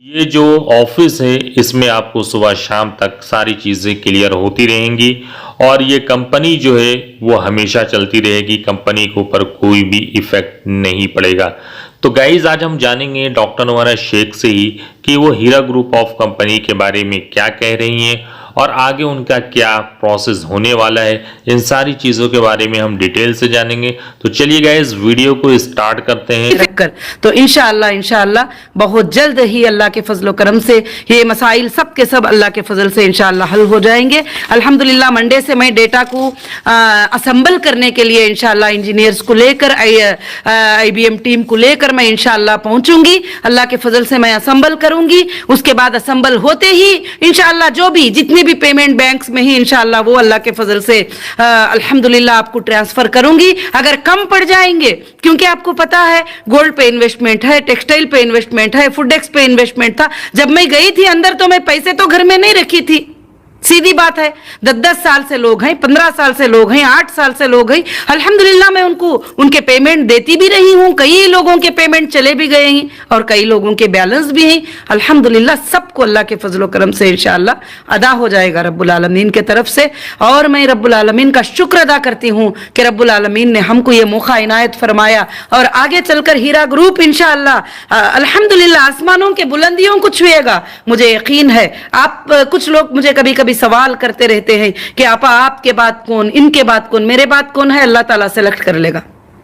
ये जो ऑफिस है इसमें आपको सुबह शाम तक सारी चीज़ें क्लियर होती रहेंगी और ये कंपनी जो है वो हमेशा चलती रहेगी, कंपनी के ऊपर कोई भी इफेक्ट नहीं पड़ेगा। तो गाइज आज हम जानेंगे डॉक्टर नवारा शेख से ही कि वो हीरा ग्रुप ऑफ कंपनी के बारे में क्या कह रही हैं और आगे उनका क्या प्रोसेस होने वाला है। इन सारी चीज़ों के बारे में हम डिटेल से जानेंगे। तो चलिए गाइस वीडियो को स्टार्ट करते हैं। रखकर तो इंशाअल्लाह बहुत जल्द ही अल्लाह के फजल करम से ये मसाइल सब के सब अल्लाह के फजल से इंशाअल्लाह हल हो जाएंगे। अल्हम्दुलिल्लाह मंडे से मैं डेटा को असम्बल करने के लिए इंशाअल्लाह इंजीनियर्स को लेकर IBM टीम को लेकर मैं इंशाअल्लाह पहुंचूंगी। अल्लाह के फजल से मैं असम्बल करूंगी। उसके बाद असम्बल होते ही इंशाअल्लाह जो भी जितने भी पेमेंट बैंक्स में ही इंशाअल्लाह वो अल्लाह के फजल से अल्हम्दुलिल्लाह आपको ट्रांसफर करूंगी। अगर कम पड़ जाएंगे, क्योंकि आपको पता है गोल्ड पे इन्वेस्टमेंट है, टेक्सटाइल पे इन्वेस्टमेंट है, फूडेक्स पे इन्वेस्टमेंट था। जब मैं गई थी अंदर तो मैं पैसे तो घर में नहीं रखी थी, सीधी बात है। 10-10 साल से लोग हैं, 15 साल से लोग हैं, 8 साल से लोग हैं। अल्हम्दुलिल्लाह मैं उनको उनके पेमेंट देती भी रही हूँ। कई लोगों के पेमेंट चले भी गए हैं और कई लोगों के बैलेंस भी हैं। अल्हम्दुलिल्लाह सबको अल्लाह के फजलो करम से इंशाअल्लाह अदा हो जाएगा रब्बुल आलमीन के तरफ से। और मैं रब्बुल आलमीन का शुक्र अदा करती हूँ कि रब्बुल आलमीन ने हमको ये मौका इनायत फरमाया और आगे चलकर हीरा ग्रुप इंशाअल्लाह अल्हम्दुलिल्लाह आसमानों के बुलंदियों को छुएगा। मुझे यकीन है। आप कुछ लोग मुझे कभी कभी सवाल करते रहते हैं कि आपा आपके बाद कौन, इनके बाद कौन, मेरे बाद कौन है। अल्लाह ताला सेलेक्ट कर लेगा,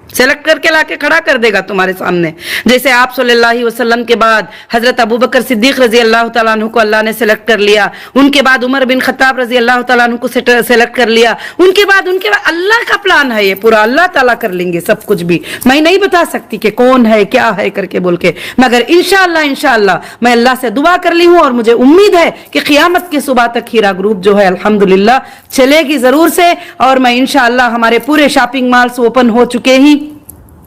सेलेक्ट करके लाके खड़ा कर देगा तुम्हारे सामने। जैसे आप सल्लल्लाहु अलैहि वसल्लम के बाद हजरत अबू बकर सिद्दीक रजी अल्लाह तआला अन्हु को अल्लाह ने सेलेक्ट कर लिया। उनके बाद उमर बिन खत्ताब रजी अल्लाह तआला अन्हु को सेलेक्ट कर लिया। उनके बाद अल्लाह का प्लान है, ये पूरा अल्लाह ताला कर लेंगे सब कुछ भी। मैं नहीं बता सकती कि कौन है क्या है करके बोल के, मगर इंशाअल्लाह मैं अल्लाह से दुआ कर ली हूँ और मुझे उम्मीद है कि क़यामत की सुबह तक हीरा ग्रुप जो है अल्हम्दुलिल्लाह चलेगी जरूर से। और मैं इंशाअल्लाह हमारे पूरे शॉपिंग मॉल्स ओपन हो चुके हैं।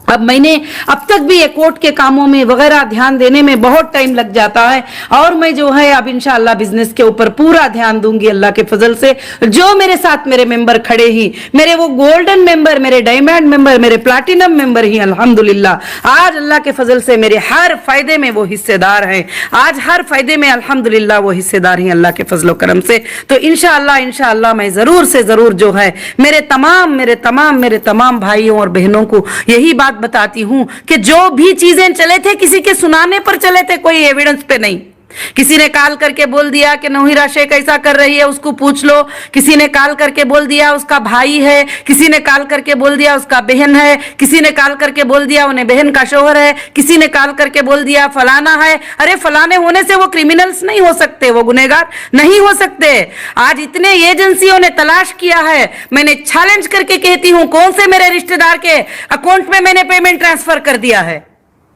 अब मैंने अब तक भी ये कोर्ट के कामों में वगैरह ध्यान देने में बहुत टाइम लग जाता है और मैं जो है अब इंशाअल्लाह बिजनेस के ऊपर पूरा ध्यान दूंगी अल्लाह के फजल से। जो मेरे साथ मेरे मेंबर खड़े ही, मेरे वो गोल्डन मेंबर, मेरे डायमंड मेंबर, मेरे प्लैटिनम मेंबर ही अल्हम्दुलिल्लाह आज अल्लाह के फजल से मेरे हर फायदे में वो हिस्सेदार हैं। आज हर फायदे में अल्हम्दुलिल्लाह वो हिस्सेदार हैं अल्लाह के फजल करम से। तो इंशाअल्लाह मैं जरूर से जरूर जो है मेरे तमाम भाइयों और बहनों को यही बात बताती हूं कि जो भी चीजें चले थे किसी के सुनाने पर चले थे, कोई एविडेंस पे नहीं। किसी ने कॉल करके बोल दिया कि नौहीरा शेख ऐसा कर रही है, उसको पूछ लो। किसी ने कॉल करके बोल दिया उसका भाई है, किसी ने कॉल करके बोल दिया उसका बहन है, किसी ने कॉल करके बोल दिया उन्हें बहन का शोहर है, किसी ने कॉल करके बोल दिया फलाना है। अरे फलाने होने से वो क्रिमिनल्स नहीं हो सकते, वो गुनहगार नहीं हो सकते। आज इतने एजेंसियों ने तलाश किया है, मैंने चैलेंज करके कहती हूं कौन से मेरे रिश्तेदार के अकाउंट में मैंने पेमेंट ट्रांसफर कर दिया है?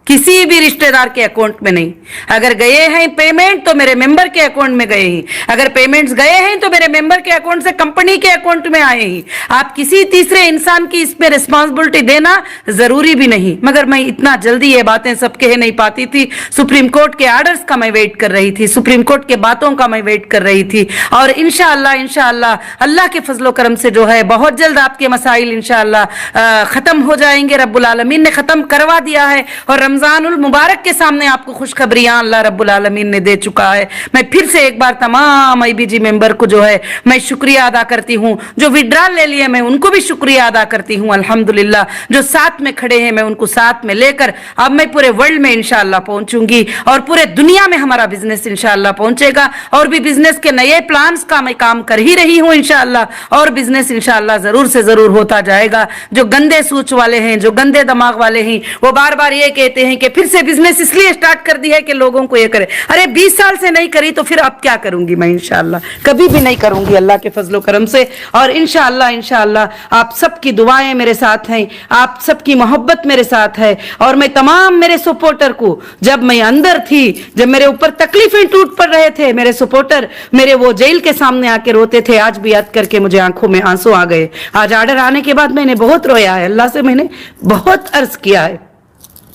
किसी भी रिश्तेदार के अकाउंट में नहीं। अगर गए हैं पेमेंट तो मेरे मेंबर के अकाउंट में गए हैं, अगर पेमेंट्स गए हैं तो मेरे मेंबर के अकाउंट से कंपनी के अकाउंट में आए हैं। आप किसी तीसरे इंसान की इस पे रिस्पांसिबिलिटी देना जरूरी भी नहीं, मगर मैं इतना जल्दी ये बातें सब कह नहीं पाती थी। सुप्रीम कोर्ट के ऑर्डर्स का मैं वेट कर रही थी, सुप्रीम कोर्ट के बातों का मैं वेट कर रही थी। और इंशाअल्लाह अल्लाह के फजलो करम से जो है बहुत जल्द आपके मसाइल इंशाअल्लाह खत्म हो जाएंगे। रब्बुल आलमीन ने खत्म करवा दिया है और रमजानुल मुबारक के सामने आपको खुशखबरियां अल्लाह रब्बुल आलमीन ने दे चुका है। मैं फिर से एक बार तमाम IBG मेंबर को जो है मैं शुक्रिया अदा करती हूं। जो विड्रॉल ले लिए मैं उनको भी शुक्रिया अदा करती हूं अल्हम्दुलिल्लाह। जो साथ में खड़े हैं मैं उनको साथ में लेकर अब मैं पूरे वर्ल्ड में इंशाअल्लाह पहुंचूंगी और पूरे दुनिया में हमारा बिजनेस इंशाअल्लाह पहुंचेगा। और भी बिजनेस के नए प्लान्स का मैं काम कर ही रही हूं इंशाअल्लाह। और बिजनेस इंशाअल्लाह जरूर से जरूर होता जाएगा। जो गंदे सोच वाले हैं, जो गंदे दिमाग वाले हैं, वो बार बार ये कहते हैं कि फिर से बिजनेस इसलिए स्टार्ट कर दी है कि लोगों को ये करे। अरे 20 साल से नहीं करी तो फिर अब क्या करूंगी मैं? इंशाअल्लाह कभी भी नहीं करूंगी अल्लाह के फजलो करम से। और इंशाअल्लाह आप सबकी दुआएं मेरे साथ हैं, आप सबकी मोहब्बत मेरे साथ है। और मैं तमाम मेरे सपोर्टर को, जब मैं अंदर थी, जब मेरे ऊपर तकलीफें टूट पड़ रहे थे, मेरे सपोर्टर मेरे वो जेल के सामने आके रोते थे, आज भी याद करके मुझे आंखों में आंसू आ गए। आज ऑर्डर आने के बाद मैंने बहुत रोया है, अल्लाह से मैंने बहुत अर्ज किया है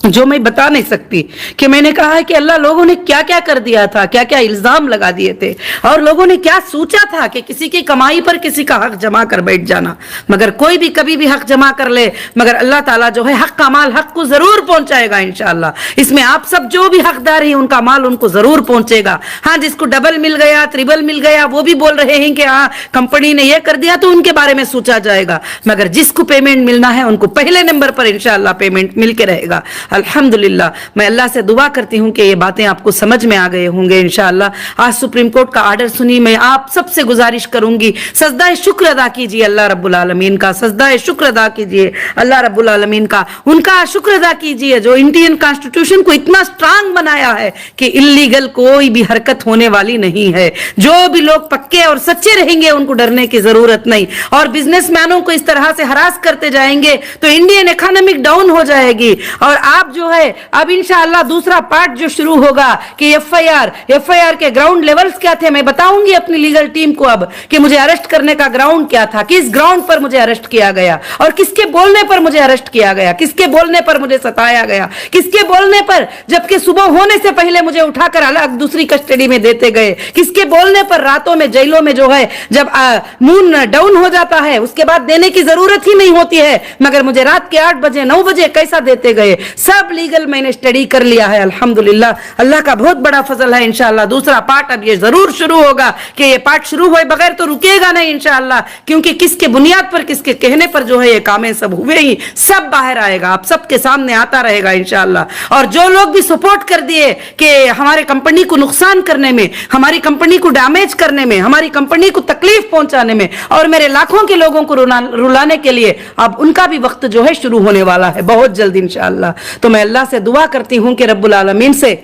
जो मैं बता नहीं सकती कि मैंने कहा है कि अल्लाह लोगों ने क्या क्या कर दिया था, क्या क्या इल्जाम लगा दिए थे, और लोगों ने क्या सोचा था कि किसी की कमाई पर किसी का हक जमा कर बैठ जाना। मगर कोई भी कभी भी हक जमा कर ले, मगर अल्लाह ताला जो है हक का माल हक को जरूर पहुंचाएगा इंशाअल्लाह। इसमें आप सब जो भी हकदार हैं उनका माल उनको जरूर पहुंचेगा। हाँ, जिसको डबल मिल गया, ट्रिबल मिल गया, वो भी बोल रहे हैं कि हाँ कंपनी ने ये कर दिया, तो उनके बारे में सोचा जाएगा। मगर जिसको पेमेंट मिलना है उनको पहले नंबर पर इंशाअल्लाह पेमेंट मिल के रहेगा। अल्हम्दुलिल्लाह, मैं अल्लाह से दुआ करती हूँ कि ये बातें आपको समझ में आ गए होंगे इंशाअल्लाह। आज सुप्रीम कोर्ट का आर्डर सुनी, मैं आप सबसे गुजारिश करूंगी सजदा शुक्र अदा कीजिए अल्लाह रब्बुल आलमीन का, सजदा शुक्र अदा कीजिए अल्लाह रब्बुल आलमीन का। उनका शुक्र अदा कीजिए जो इंडियन कॉन्स्टिट्यूशन को इतना स्ट्रांग बनाया है कि इलीगल कोई भी हरकत होने वाली नहीं है। जो भी लोग पक्के और सच्चे रहेंगे उनको डरने की जरूरत नहीं, और बिजनेसमैनों को इस तरह से हरास करते जाएंगे तो इंडियन इकोनॉमिक डाउन हो जाएगी। और आप जो है अब इंशाअल्लाह दूसरा पार्ट जो शुरू होगा कि एफआईआर के ग्राउंड लेवल्स क्या थे, मैं बताऊंगी अपनी लीगल टीम को अब कि मुझे अरेस्ट करने का ग्राउंड क्या था, किस ग्राउंड पर मुझे अरेस्ट किया गया, और किसके बोलने पर मुझे अरेस्ट किया गया, किसके बोलने पर मुझे सताया गया, किसके बोलने पर जबकि सुबह होने से पहले मुझे उठाकर अलग दूसरी कस्टडी में देते गए, किसके बोलने पर रातों में जेलों में जो है जब मून डाउन हो जाता है उसके बाद देने की जरूरत ही नहीं होती है, मगर मुझे रात के 8 बजे 9 बजे कैसा देते गए, सब लीगल मैंने स्टडी कर लिया है अल्हम्दुलिल्लाह। अल्लाह का बहुत बड़ा फजल है। इंशाअल्लाह दूसरा पार्ट अब ये जरूर शुरू होगा कि ये पार्ट शुरू हुए बगैर तो रुकेगा नहीं इंशाअल्लाह, क्योंकि किसके बुनियाद पर किसके कहने पर जो है ये कामें सब हुए ही सब बाहर आएगा, आप सबके सामने आता रहेगा इंशाअल्लाह। और जो लोग भी सपोर्ट कर दिए कि हमारे कंपनी को नुकसान करने में, हमारी कंपनी को डैमेज करने में, हमारी कंपनी को तकलीफ पहुंचाने में और मेरे लाखों के लोगों को रुलाने के लिए, अब उनका भी वक्त जो है शुरू होने वाला है बहुत जल्द इंशाअल्लाह। तो मैं अल्लाह से दुआ करती हूं कि रब्बुल आलमीन से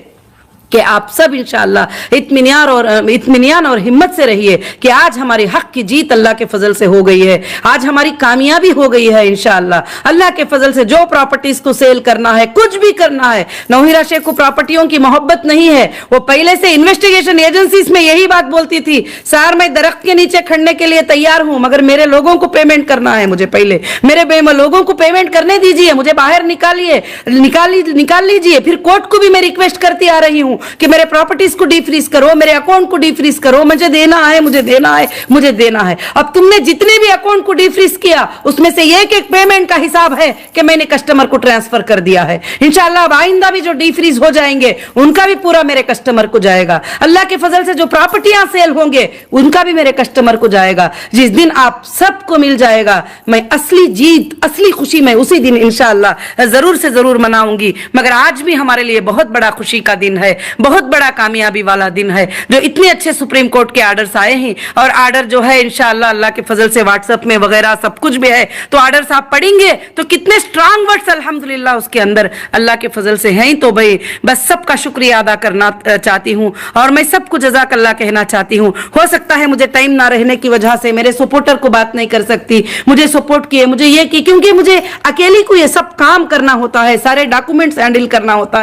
कि आप सब इंशाअल्लाह इत्मीनान और हिम्मत से रहिए कि आज हमारी हक की जीत अल्लाह के फजल से हो गई है, आज हमारी कामयाबी हो गई है इंशाअल्लाह। अल्लाह के फजल से जो प्रॉपर्टीज को सेल करना है, कुछ भी करना है, नौहिरा शेख को प्रॉपर्टियों की मोहब्बत नहीं है। वो पहले से इन्वेस्टिगेशन एजेंसीज में यही बात बोलती थी, सर मैं दरख्त के नीचे खड़ने के लिए तैयार हूं, मगर मेरे लोगों को पेमेंट करना है, मुझे पहले मेरे लोगों को पेमेंट करने दीजिए, मुझे बाहर निकाल लीजिए। फिर कोर्ट को भी मैं रिक्वेस्ट करती आ रही हूं कि मेरे प्रॉपर्टीज को डीफ्रीज करो, मेरे अकाउंट को डीफ्रीज करो, मुझे देना है, मुझे देना है, मुझे देना है। अब तुमने जितने भी अकाउंट को डीफ्रीज किया उसमें से एक एक पेमेंट का हिसाब है कि मैंने कस्टमर को ट्रांसफर कर दिया है। इंशाअल्लाह अब आइंदा भी जो डीफ्रीज हो जाएंगे उनका भी पूरा मेरे कस्टमर को जाएगा। अल्लाह के फजल से जो प्रॉपर्टियां सेल होंगे उनका भी मेरे कस्टमर को जाएगा। जिस दिन आप सबको मिल जाएगा, मैं असली जीत, असली खुशी मैं उसी दिन इंशाअल्लाह जरूर से जरूर मनाऊंगी। मगर आज भी हमारे लिए बहुत बड़ा खुशी का दिन है, बहुत बड़ा कामयाबी वाला दिन है, जो इतने अच्छे सुप्रीम कोर्ट के आर्डर्स आए हैं। और आर्डर जो है इंशाअल्लाह अल्लाह के फजल से व्हाट्सएप में वगैरह सब कुछ भी है, तो आर्डर्स आप पढ़ेंगे तो कितने स्ट्रांग वर्ड्स अल्हम्दुलिल्लाह उसके अंदर अल्लाह के फजल से हैं। तो भाई बस सबका शुक्रिया अदा करना चाहती हूँ और मैं सबको जज़ाकल्लाह कहना चाहती हूँ। हो सकता है मुझे टाइम ना रहने की वजह से मेरे सपोर्टर को बात नहीं कर सकती, मुझे सपोर्ट किए, मुझे ये की, क्योंकि मुझे अकेली को ये सब काम करना होता है, सारे डॉक्यूमेंट्स हैंडल करना होता है।